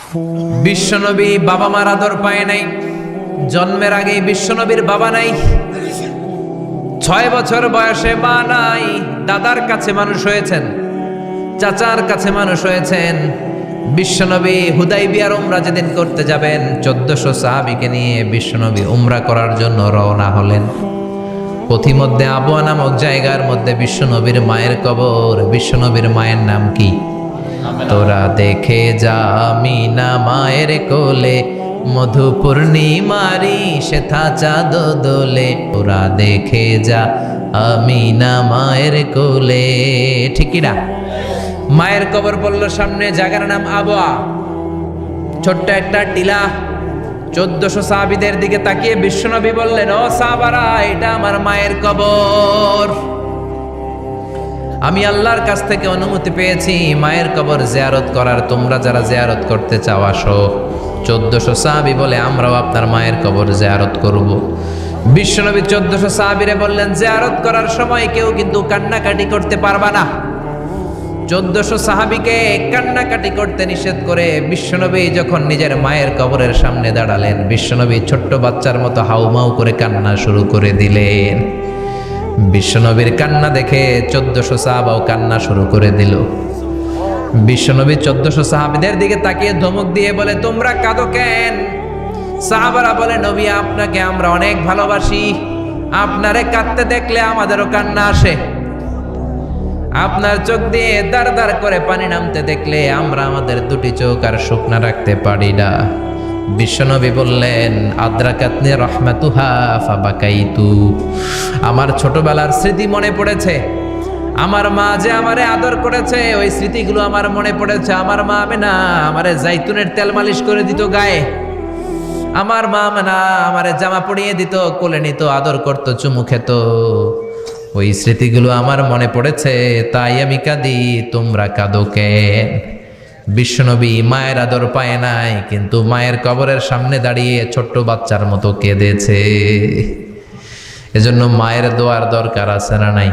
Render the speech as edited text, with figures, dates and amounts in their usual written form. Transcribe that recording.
বিশ্বনবী বাবা মার আদর পায় নাই, জন্মের আগে বিশ্বনবীর বাবা নাই, 6 বছর বয়সে মা নাই, দাদার কাছে মানুষ হয়েছেন, চাচার কাছে মানুষ হয়েছেন। বিশ্বনবী হুদাইবিয়ার উমরা যেদিন করতে যাবেন 1400 সাহাবীকে নিয়ে বিশ্বনবী উমরা করার জন্য রওনা হলেন। পথিমধ্যে আবওয়া নামক জায়গার মধ্যে বিশ্বনবীর মায়ের কবর। বিশ্বনবীর মায়ের নাম কি? তোরা দেখে যা আমিনা মায়ের কোলে, মধু পূর্ণিমারি সেথা চাঁদ দোলে। তোরা দেখে যা আমিনা মায়ের কোলে। ঠিক কি না? মায়ের কবর পড়ল সামনে, জায়গার নাম আবওয়া, ছোট্ট একটা টিলা। 1400 সাহাবীদের দিকে তাকিয়ে বিশ্বনবী বললেন, ও সাহাবারা, এটা আমার মায়ের কবর। আমি আল্লাহর কাছ থেকে অনুমতি পেয়েছি মায়ের কবর জিয়ারত করার। তোমরা যারা জিয়ারত করতে চাও আসো। 1400 সাহাবী বলে, আমরাও আপনার মায়ের কবর জিয়ারত করব। বিশ্বনবী 1400 সাহাবীরে বললেন, জিয়ারত করার সময় কেউ কিন্তু কান্নাকাটি করতে পারবা না। 1400 সাহাবীকে কান্নাকাটি করতে নিষেধ করে বিশ্বনবী যখন নিজের মায়ের কবরের সামনে দাঁড়ালেন, বিশ্বনবী ছোট্ট বাচ্চার মতো হাউমাউ করে কান্না শুরু করে দিলেন। বিশ্বনবীর কান্না দেখে 1400 সাহাবাও কান্না শুরু করে দিল। বিশ্বনবী 1400 সাহাবীদের দিকে তাকিয়ে ধমক দিয়ে বলে, তোমরা কাঁদো কেন? সাহাবারা বলে, নবী, আপনাকে আমরা অনেক ভালোবাসি, আপনারে কাঁদতে দেখলে আমাদেরও কান্না আসে। আপনার চোখ দিয়ে দাঁড় দাঁড় করে পানি নামতে দেখলে আমরা আমাদের দুটি চোখ আর শুকনা রাখতে পারি না। বিশ্বনবী বললেন, আদ্রাকাতনি রাহমাতুহা ফাবাকাইতু। আমার ছোটবেলার স্মৃতি মনে পড়েছে। আমার মা যে আমারে আদর করেছে, ওই স্মৃতিগুলো আমার মনে পড়েছে। আমার মা আমেনা আমারে জাইতুনের তেল মালিশ করে দিত গায়ে। আমার মা আমেনা আমারে জামা পরিয়ে দিত, কোলে নিত, আদর করত, চুমু খেত। ওই স্মৃতিগুলো আমার মনে পড়েছে, তাই আমি কাঁদি। তোমরা কাঁদো কেন? বিশ্বনবী মায়ের আদর পায় নাই, কিন্তু মায়ের কবরের সামনে দাঁড়িয়ে ছোট্ট বাচ্চার মতো কেঁদেছে। এজন্য মায়ের দোয়ার দরকার আছে না নাই?